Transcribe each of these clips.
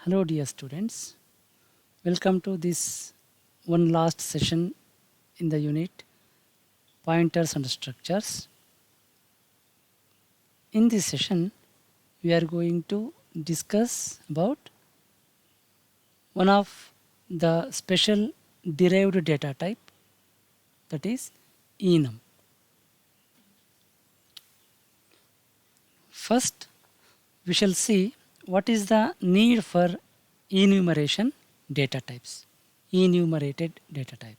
Hello, dear students. Welcome to this one last session in the unit Pointers and Structures. In this session, we are going to discuss about one of the special derived data type, that is enum. First, we shall see what is the need for enumeration data types, enumerated data type.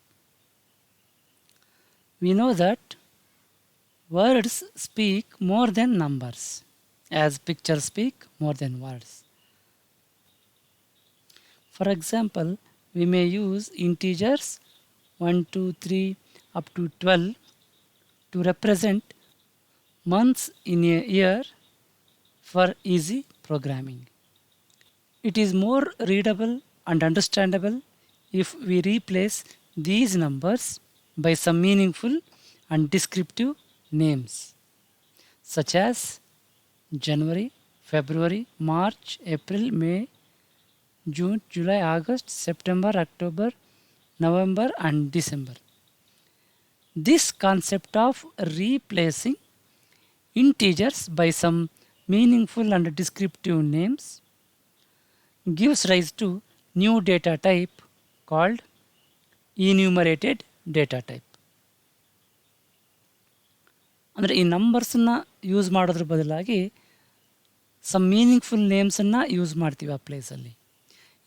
We know that words speak more than numbers, as pictures speak more than words. For example, we may use integers 1, 2, 3 up to 12 to represent months in a year for easy programming. It is more readable and understandable if we replace these numbers by some meaningful and descriptive names, such as January, February, March, April, May, June, July, August, September, October, November, and December. This concept of replacing integers by some meaningful and descriptive names gives rise to new data type called enumerated data type. ಅಂದರೆ ಈ ನಂಬರ್ಸನ್ನು use ಮಾಡೋದ್ರ ಬದಲಾಗಿ some meaningful ನೇಮ್ಸನ್ನು use ಮಾಡ್ತೀವಿ ಆ ಪ್ಲೇಸಲ್ಲಿ.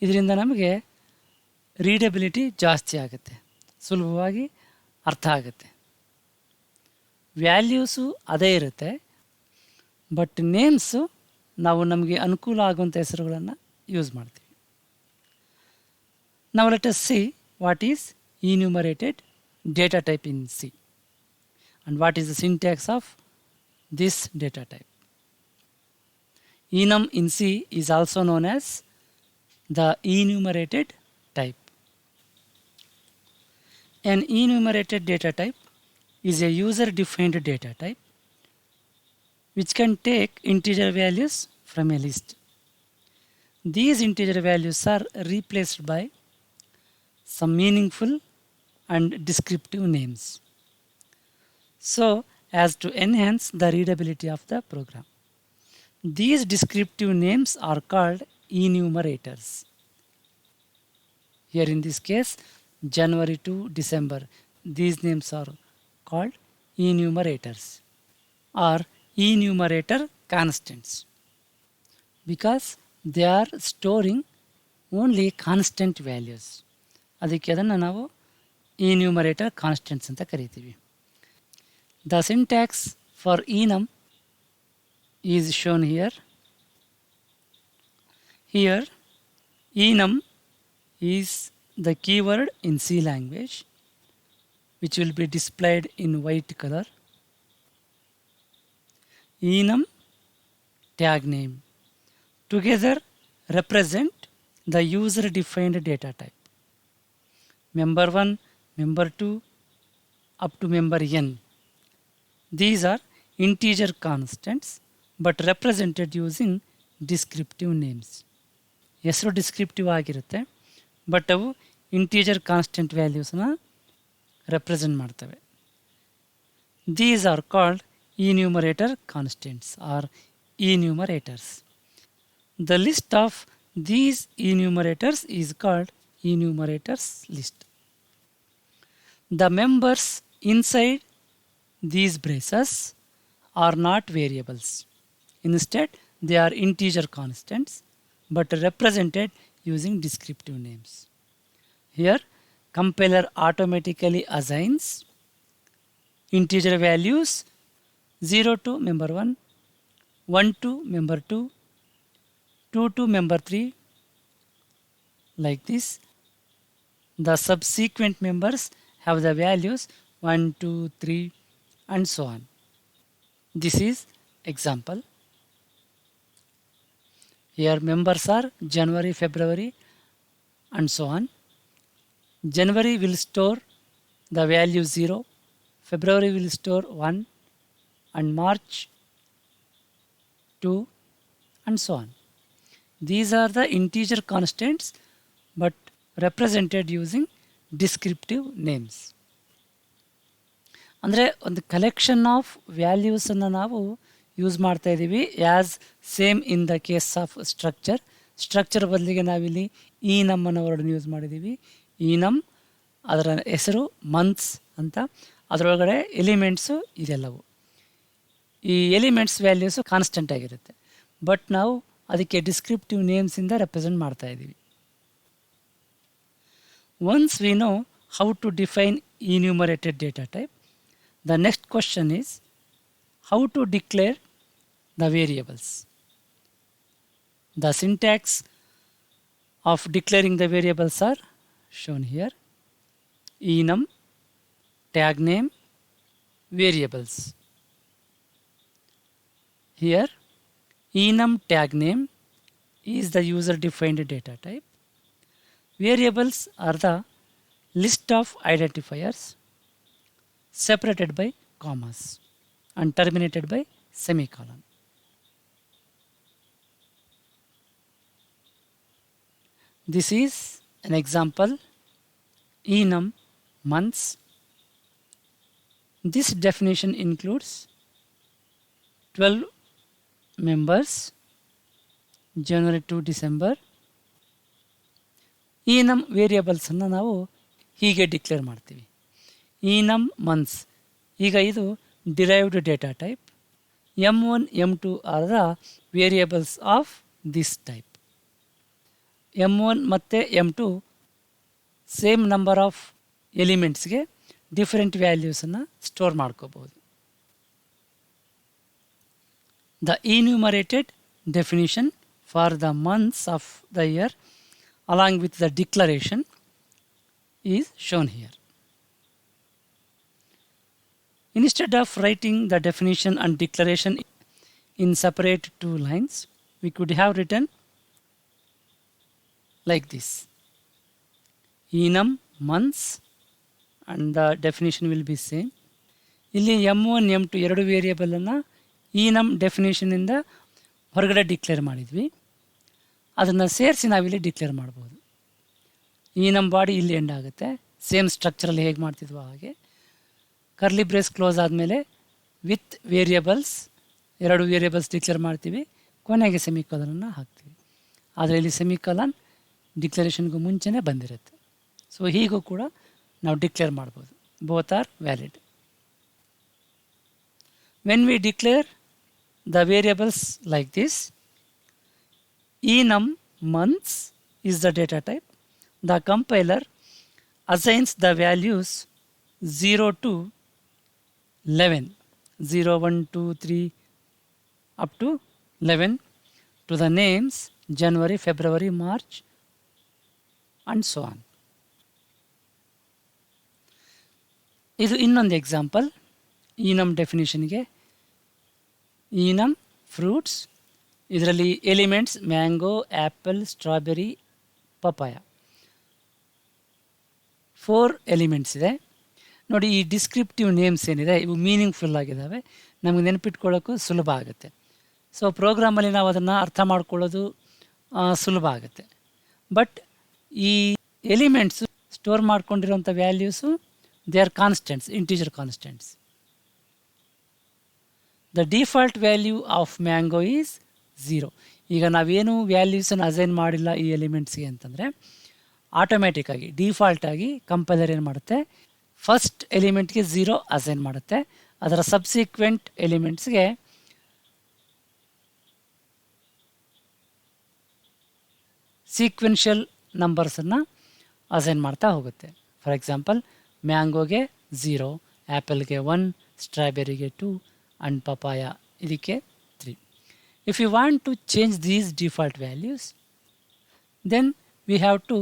ಇದರಿಂದ ನಮಗೆ ರೀಡಬಿಲಿಟಿ ಜಾಸ್ತಿ ಆಗುತ್ತೆ, ಸುಲಭವಾಗಿ ಅರ್ಥ ಆಗುತ್ತೆ. ವ್ಯಾಲ್ಯೂಸು ಅದೇ ಇರುತ್ತೆ, ಬಟ್ ನೇಮ್ಸು ನಾವು ನಮಗೆ ಅನುಕೂಲ ಆಗುವಂಥ ಹೆಸರುಗಳನ್ನು ಯೂಸ್ ಮಾಡ್ತೀವಿ. Now let us see what is enumerated data type in C and what is the syntax of this data type. Enum in C is also known as the enumerated type. An enumerated data type is a user-defined data type which can take integer values from a list. These integer values are replaced by some meaningful and descriptive names, so as to enhance the readability of the program. These descriptive names are called enumerators. Here in this case, January to December, these names are called enumerators or enumerator constants because they are storing only constant values. ಅದಕ್ಕೆ ಅದನ್ನು ನಾವು enumerator constants ಅಂತ ಕರಿತೀವಿ. The syntax for enum is shown here. Here, enum is the keyword in C language which will be displayed in white color. Enum, tag name together represent the user-defined data type. Member 1, member 2 up to member n. These are integer constants but represented using descriptive names. ಹೆಸರು descriptive ಆಗಿರುತ್ತೆ, but ಅವು integer constant ವ್ಯಾಲ್ಯೂಸ್ನ represent ಮಾಡ್ತವೆ. These are called enumerator constants or enumerators. The list of these enumerators is called enumerators list. The members inside these braces are not variables. Instead, they are integer constants but represented using descriptive names. Here, compiler automatically assigns integer values 0 to member 1, 1 to member 2, 2 to member 3, like this. The subsequent members have the values 1, 2, 3 and so on. This is example. Here members are January, February and so on. January will store the value 0, February will store 1 and March 2 and so on. These are the integer constants but represented using descriptive names. ಅಂದರೆ ಒಂದು collection of ವ್ಯಾಲ್ಯೂಸನ್ನು ನಾವು use ಮಾಡ್ತಾ ಇದ್ದೀವಿ as same in the case of structure ಬದಲಿಗೆ ನಾವಿಲ್ಲಿ ಈ ನಮ್ಮನ್ನು ವರ್ಡನ್ನು use ಮಾಡಿದ್ದೀವಿ. ಈ ನಮ್ ಅದರ ಹೆಸರು ಮಂತ್ಸ್ ಅಂತ, ಅದರೊಳಗಡೆ ಎಲಿಮೆಂಟ್ಸು ಇದೆಲ್ಲವು. ಈ ಎಲಿಮೆಂಟ್ಸ್ ವ್ಯಾಲ್ಯೂಸು ಕಾನ್ಸ್ಟೆಂಟ್ ಆಗಿರುತ್ತೆ, ಬಟ್ ನಾವು ಅದಕ್ಕೆ ಡಿಸ್ಕ್ರಿಪ್ಟಿವ್ ನೇಮ್ಸಿಂದ ರೆಪ್ರೆಸೆಂಟ್ ಮಾಡ್ತಾ ಇದ್ದೀವಿ. Once we know how to define enumerated data type, the next question is how to declare the variables. The syntax of declaring the variables are shown here. enum, tag name, variables. Here enum tag name is the user defined data type. Variables are the list of identifiers separated by commas and terminated by semicolon. This is an example enum months. This definition includes 12 members January to December. enum ವೇರಿಯಬಲ್ಸನ್ನು ನಾವು ಹೀಗೆ declare ಮಾಡ್ತೀವಿ. enum months, ಈಗ ಇದು derived data type. m1 m2 are the variables of this type. m1 ಮತ್ತು m2 same number of ಎಲಿಮೆಂಟ್ಸ್ಗೆ different ವ್ಯಾಲ್ಯೂಸನ್ನು store ಮಾಡ್ಕೋಬೋದು. The enumerated definition for the months of the year along with the declaration is shown here. Instead of writing the definition and declaration in separate two lines, we could have written like this. enum months and the definition will be same. ಇಲ್ಲಿ m1 m2 ಎರಡು ವೇರಿಯಬಲನ್ನು enum ಡೆಫಿನೇಷನಿಂದ ಹೊರಗಡೆ declare ಮಾಡಿದ್ವಿ, ಅದನ್ನು ಸೇರಿಸಿ ನಾವಿಲ್ಲಿ declare ಮಾಡ್ಬೋದು. enum body ಇಲ್ಲಿ end ಆಗುತ್ತೆ, ಸೇಮ್ ಸ್ಟ್ರಕ್ಚರಲ್ಲಿ ಹೇಗೆ ಮಾಡ್ತಿದ್ವೋ ಹಾಗೆ. ಕರ್ಲಿ ಬ್ರೇಸ್ ಕ್ಲೋಸ್ ಆದಮೇಲೆ ವಿತ್ ವೇರಿಯಬಲ್ಸ್ ಎರಡು ವೇರಿಯಬಲ್ಸ್ ಡಿಕ್ಲೇರ್ ಮಾಡ್ತೀವಿ, ಕೊನೆಗೆ ಸೆಮಿಕಾಲನನ್ನು ಹಾಕ್ತೀವಿ. ಆದರೆ ಇಲ್ಲಿ ಸೆಮಿಕಾಲನ್ ಡಿಕ್ಲರೇಷನ್ಗೂ ಮುಂಚೆನೇ ಬಂದಿರುತ್ತೆ. ಸೊ ಹೀಗೂ ಕೂಡ ನಾವು ಡಿಕ್ಲೇರ್ ಮಾಡ್ಬೋದು. Both are valid. When we declare the variables like this, enum months is the data type. The compiler assigns the values 0 to 11, 0, 1, 2, 3 up to 11 to the names January, February, March and so on. ಇದು ಇನ್ನೊಂದು example enum ಡೆಫಿನಿಷನ್ಗೆ. enum fruits, ಇದರಲ್ಲಿ elements mango, apple, strawberry, papaya 4 elements ಇದೆ. ನೋಡಿ, ಈ descriptive names ಏನಿದೆ ಇವು meaningful ಆಗಿದ್ದಾವೆ, ನಮಗೆ ನೆನಪಿಟ್ಕೊಳ್ಳೋಕ್ಕೂ ಸುಲಭ ಆಗುತ್ತೆ. ಸೊ ಪ್ರೋಗ್ರಾಮಲ್ಲಿ ನಾವು ಅದನ್ನು ಅರ್ಥ ಮಾಡ್ಕೊಳ್ಳೋದು ಸುಲಭ ಆಗುತ್ತೆ. ಬಟ್ ಈ ಎಲಿಮೆಂಟ್ಸು ಸ್ಟೋರ್ ಮಾಡ್ಕೊಂಡಿರೋಂಥ values they are constants, integer constants. The default value of mango is 0. ಈಗ ನಾವೇನು ವ್ಯಾಲ್ಯೂಸನ್ನು ಅಸೈನ್ ಮಾಡಿಲ್ಲ ಈ ಎಲಿಮೆಂಟ್ಸ್ಗೆ ಅಂತಂದರೆ ಆಟೋಮ್ಯಾಟಿಕ್ಕಾಗಿ ಡಿಫಾಲ್ಟಾಗಿ ಕಂಪೈಲರ್ ಏನು ಮಾಡುತ್ತೆ, ಫಸ್ಟ್ ಎಲಿಮೆಂಟ್ಗೆ 0 ಅಸೈನ್ ಮಾಡುತ್ತೆ, ಅದರ ಸಬ್ಸಿಕ್ವೆಂಟ್ ಎಲಿಮೆಂಟ್ಸ್ಗೆ ಸೀಕ್ವೆನ್ಷಿಯಲ್ ನಂಬರ್ಸನ್ನು ಅಸೈನ್ ಮಾಡ್ತಾ ಹೋಗುತ್ತೆ. ಫಾರ್ ಎಕ್ಸಾಂಪಲ್ ಮ್ಯಾಂಗೋಗೆ 0, ಆ್ಯಪಲ್ಗೆ 1, ಸ್ಟ್ರಾಬೆರಿಗೆ 2 and papaya ಇದಕ್ಕೆ 3. If you want to change these default values, then we have to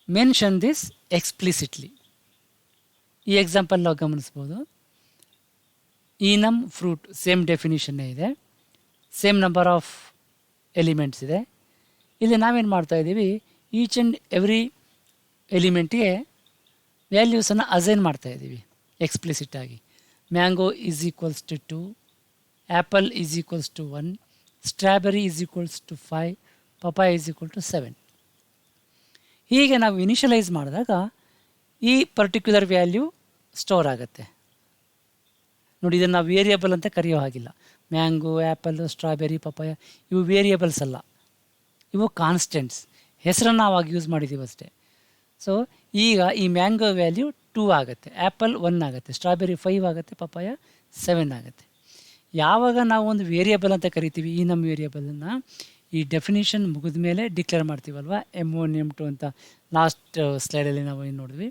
mention this explicitly. ಈ ಎಕ್ಸಾಂಪಲ್ ನಾವು ಗಮನಿಸ್ಬೋದು. enum ಫ್ರೂಟ್ ಸೇಮ್ ಡೆಫಿನಿಷನ್ನೇ ಇದೆ, ಸೇಮ್ ನಂಬರ್ ಆಫ್ ಎಲಿಮೆಂಟ್ಸ್ ಇದೆ. ಇಲ್ಲಿ ನಾವೇನು ಮಾಡ್ತಾ ಇದ್ದೀವಿ, ಈಚ್ ಆ್ಯಂಡ್ ಎವ್ರಿ ಎಲಿಮೆಂಟ್ಗೆ ವ್ಯಾಲ್ಯೂಸನ್ನು ಅಸೈನ್ ಮಾಡ್ತಾ ಇದ್ದೀವಿ ಎಕ್ಸ್ಪ್ಲಿಸಿಟ್ ಆಗಿ. Mango is equals to 2, apple is equals to 1, strawberry is equals to 5, papaya is equal to 7. ಹೀಗೆ ನಾವು ಇನಿಷಿಯಲೈಸ್ ಮಾಡಿದಾಗ ಈ ಪರ್ಟಿಕ್ಯುಲರ್ ವ್ಯಾಲ್ಯೂ ಸ್ಟೋರ್ ಆಗುತ್ತೆ. ನೋಡಿ, ಇದನ್ನು ನಾವು ವೇರಿಯಬಲ್ ಅಂತ ಕರೆಯೋ ಹಾಗಿಲ್ಲ. ಮ್ಯಾಂಗೋ, ಆ್ಯಪಲ್, ಸ್ಟ್ರಾಬೆರಿ, ಪಪಾಯ ಇವು ವೇರಿಯಬಲ್ಸ್ ಅಲ್ಲ, ಇವು ಕಾನ್ಸ್ಟೆಂಟ್ಸ್. ಹೆಸರನ್ನು ನಾವು ಆಗ ಯೂಸ್ ಮಾಡಿದ್ದೀವಿ ಅಷ್ಟೇ. ಸೊ ಈಗ ಈ ಮ್ಯಾಂಗೋ ವ್ಯಾಲ್ಯೂ 2 ಆಗುತ್ತೆ, ಆ್ಯಪಲ್ 1 ಆಗುತ್ತೆ, ಸ್ಟ್ರಾಬೆರಿ 5 ಆಗುತ್ತೆ, ಪಪಾಯ 7 ಆಗುತ್ತೆ. ಯಾವಾಗ ನಾವು ಒಂದು ವೇರಿಯಬಲ್ ಅಂತ ಕರಿತೀವಿ, ಈ ನಮ್ಮ ವೇರಿಯಬಲನ್ನು ಈ ಡೆಫಿನಿಷನ್ ಮುಗಿದ ಮೇಲೆ ಡಿಕ್ಲೇರ್ ಮಾಡ್ತೀವಲ್ವ, M1 M2 ಅಂತ ಲಾಸ್ಟ್ ಸ್ಲೈಡಲ್ಲಿ ನಾವು ಏನು ನೋಡಿದ್ವಿ,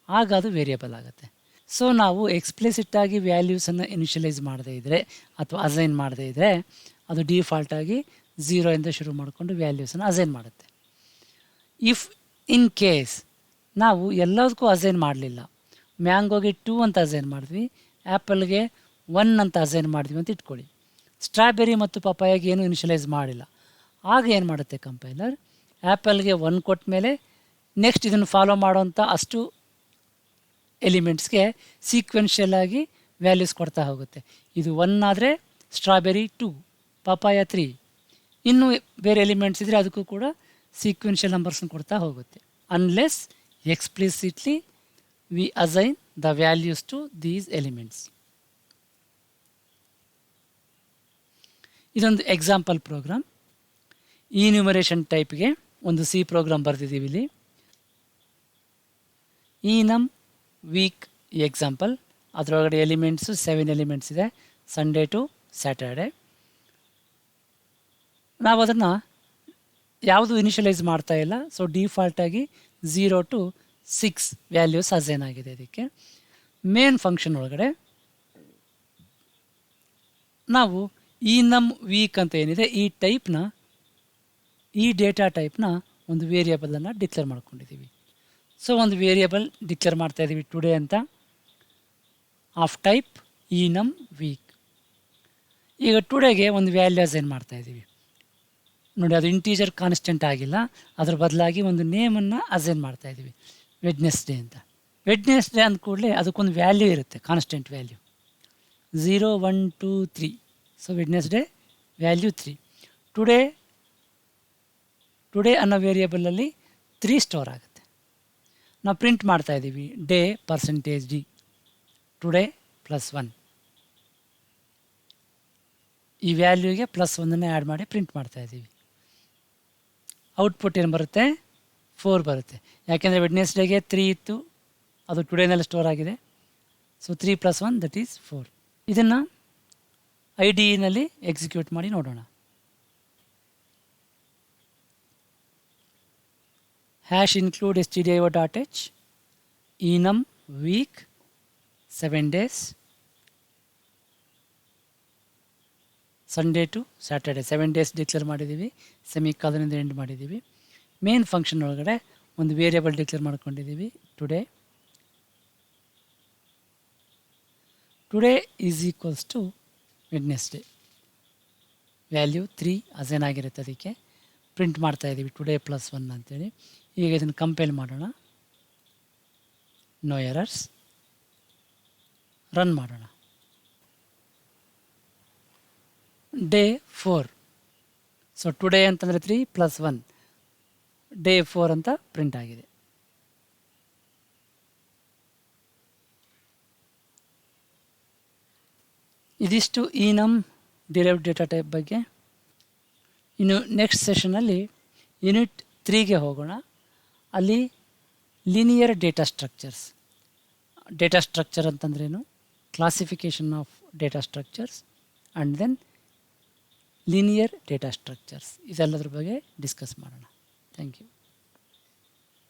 ಆಗ ಅದು ವೇರಿಯಬಲ್ ಆಗುತ್ತೆ. ಸೊ ನಾವು ಎಕ್ಸ್ಪ್ಲಿಸಿಟ್ಟಾಗಿ ವ್ಯಾಲ್ಯೂಸನ್ನು ಇನಿಷಿಯಲೈಸ್ ಮಾಡದೇ ಇದ್ದರೆ ಅಥವಾ ಅಸೈನ್ ಮಾಡದೇ ಇದ್ದರೆ ಅದು ಡಿಫಾಲ್ಟಾಗಿ 0 ಇಂದ ಶುರು ಮಾಡಿಕೊಂಡು ವ್ಯಾಲ್ಯೂಸನ್ನು ಅಸೈನ್ ಮಾಡುತ್ತೆ. ಇಫ್ ಇನ್ ಕೇಸ್ ನಾವು ಎಲ್ಲದಕ್ಕೂ ಅಸೈನ್ ಮಾಡಲಿಲ್ಲ, ಮ್ಯಾಂಗೋಗೆ 2 ಅಂತ ಅಸೈನ್ ಮಾಡಿದ್ವಿ, ಆ್ಯಪಲ್ಗೆ 1 ಅಂತ ಅಸೈನ್ ಮಾಡಿದ್ವಿ ಅಂತ ಇಟ್ಕೊಳ್ಳಿ, ಸ್ಟ್ರಾಬೆರಿ ಮತ್ತು ಪಪಾಯಾಗೆ ಏನು ಇನಿಷಿಯಲೈಸ್ ಮಾಡಿಲ್ಲ, ಆಗ ಏನು ಮಾಡುತ್ತೆ ಕಂಪೈಲರ್, ಆ್ಯಪಲ್ಗೆ 1 ಕೊಟ್ಟ ಮೇಲೆ ನೆಕ್ಸ್ಟ್ ಇದನ್ನು ಫಾಲೋ ಮಾಡೋವಂಥ ಅಷ್ಟು ಎಲಿಮೆಂಟ್ಸ್ಗೆ ಸೀಕ್ವೆನ್ಷಿಯಲ್ ಆಗಿ ವ್ಯಾಲ್ಯೂಸ್ ಕೊಡ್ತಾ ಹೋಗುತ್ತೆ. ಇದು 1 ಆದರೆ ಸ್ಟ್ರಾಬೆರಿ 2, ಪಪಾಯ 3, ಇನ್ನೂ ಬೇರೆ ಎಲಿಮೆಂಟ್ಸ್ ಇದ್ದರೆ ಅದಕ್ಕೂ ಕೂಡ ಸೀಕ್ವೆನ್ಷಿಯಲ್ ನಂಬರ್ಸ್ನ ಕೊಡ್ತಾ ಹೋಗುತ್ತೆ. Unless explicitly we assign the values to these elements. ಇದೊಂದು ಎಕ್ಸಾಂಪಲ್ ಪ್ರೋಗ್ರಾಮ್. ಈ ನ್ಯೂಮರೇಷನ್ ಟೈಪ್ಗೆ ಒಂದು ಸಿ ಪ್ರೋಗ್ರಾಮ್ ಬರೆದಿದ್ದೀವಿ ಇಲ್ಲಿ. ಈ ನಮ್ ವೀಕ್ ಎಕ್ಸಾಂಪಲ್, ಅದರೊಳಗಡೆ ಎಲಿಮೆಂಟ್ಸು 7 ಎಲಿಮೆಂಟ್ಸ್ ಇದೆ, ಸಂಡೇ ಟು ಸ್ಯಾಟರ್ಡೆ. ನಾವು ಅದನ್ನು ಯಾವುದು ಇನಿಷಿಯಲೈಸ್ ಮಾಡ್ತಾ ಇಲ್ಲ. ಸೊ ಡಿಫಾಲ್ಟಾಗಿ 0 to 6 ವ್ಯಾಲ್ಯೂಸ್ ಅಸೈನ್ ಆಗಿದೆ. ಅದಕ್ಕೆ ಮೇನ್ ಫಂಕ್ಷನ್ ಒಳಗಡೆ ನಾವು ಈ ನಮ್ ವೀಕ್ ಅಂತ ಏನಿದೆ, ಈ ಟೈಪ್ನ, ಈ ಡೇಟಾ ಟೈಪ್ನ ಒಂದು ವೇರಿಯಬಲನ್ನು ಡಿಕ್ಲೇರ್ ಮಾಡ್ಕೊಂಡಿದ್ದೀವಿ. ಸೊ ಒಂದು ವೇರಿಯಬಲ್ ಡಿಕ್ಲೇರ್ ಮಾಡ್ತಾಯಿದ್ದೀವಿ ಟುಡೇ ಅಂತ, ಆಫ್ ಟೈಪ್ ಈ ನಮ್ ವೀಕ್. ಈಗ ಟುಡೇಗೆ ಒಂದು ವ್ಯಾಲ್ಯೂ ಅಸೈನ್ ಮಾಡ್ತಾಯಿದ್ದೀವಿ. ನೋಡಿ, ಅದು ಇಂಟೀಜರ್ ಕಾನ್ಸ್ಟೆಂಟ್ ಆಗಿಲ್ಲ, ಅದ್ರ ಬದಲಾಗಿ ಒಂದು ನೇಮನ್ನು ಅಸೈನ್ ಮಾಡ್ತಾಯಿದ್ದೀವಿ, ವೆಡ್ನೆಸ್ಡೇ ಅಂತ. ವೆಡ್ನೆಸ್ಡೇ ಅಂದ ಕೂಡಲೇ ಅದಕ್ಕೊಂದು ವ್ಯಾಲ್ಯೂ ಇರುತ್ತೆ, constant value 0, 1, 2, 3. So Wednesday value 3. Today ಅನ್ನೋ ವೇರಿಯಬಲಲ್ಲಿ 3 ಸ್ಟೋರ್ ಆಗುತ್ತೆ. ನಾವು ಪ್ರಿಂಟ್ ಮಾಡ್ತಾಯಿದ್ದೀವಿ ಡೇ %d, ಟುಡೇ +1. ಈ ವ್ಯಾಲ್ಯೂಗೆ +1 ಆ್ಯಡ್ ಮಾಡಿ ಪ್ರಿಂಟ್ ಮಾಡ್ತಾಯಿದ್ದೀವಿ. ಔಟ್ಪುಟ್ ಏನು ಬರುತ್ತೆ, 4 ಬರುತ್ತೆ. ಯಾಕೆಂದರೆ ವೆಡ್ನೆಸ್ಡೇಗೆ 3 ಇತ್ತು, ಅದು ಟುಡೇನಲ್ಲಿ ಸ್ಟೋರ್ ಆಗಿದೆ. So 3 + 1 that is 4. ಇದನ್ನು IDEನಲ್ಲಿ ಎಕ್ಸಿಕ್ಯೂಟ್ ಮಾಡಿ ನೋಡೋಣ. #include stdio.h enum week 7 days Sunday to Saturday 7 days declare ಮಾಡಿದ್ದೀವಿ, ಸೆಮಿಕಾಲನ್ನಿಂದ ಎಂಡ್ ಮಾಡಿದ್ದೀವಿ. ಮೇನ್ ಫಂಕ್ಷನ್ ಒಳಗಡೆ ಒಂದು ವೇರಿಯಬಲ್ ಡಿಕ್ಲೇರ್ ಮಾಡ್ಕೊಂಡಿದ್ದೀವಿ, today is equals to Wednesday. Value 3 assign ಆಗಿರುತ್ತೆ, ಅದಕ್ಕೆ ಪ್ರಿಂಟ್ ಮಾಡ್ತಾಯಿದ್ದೀವಿ ಟುಡೇ +1 ಅಂತೇಳಿ. ಈಗ ಇದನ್ನು ಕಂಪೈಲ್ ಮಾಡೋಣ, ನೋ ಎರರ್ಸ್, ರನ್ ಮಾಡೋಣ. ಡೇ 4. ಸೊ ಟುಡೇ ಅಂತಂದರೆ 3 + 1, ಡೇ 4 ಅಂತ ಪ್ರಿಂಟ್ ಆಗಿದೆ. ಇದಿಷ್ಟು ಈ ನಮ್ ಡಿರೈವ್ಡ್ ಡೇಟಾ ಟೈಪ್ ಬಗ್ಗೆ. ಇನ್ನು ನೆಕ್ಸ್ಟ್ ಸೆಷನಲ್ಲಿ ಯೂನಿಟ್ 3ಗೆ ಹೋಗೋಣ. ಅಲ್ಲಿ linear data structures. Data structure ಅಂತಂದ್ರೇನು, classification of data structures and then linear data structures, ಇದೆಲ್ಲದ್ರ ಬಗ್ಗೆ ಡಿಸ್ಕಸ್ ಮಾಡೋಣ. Thank you.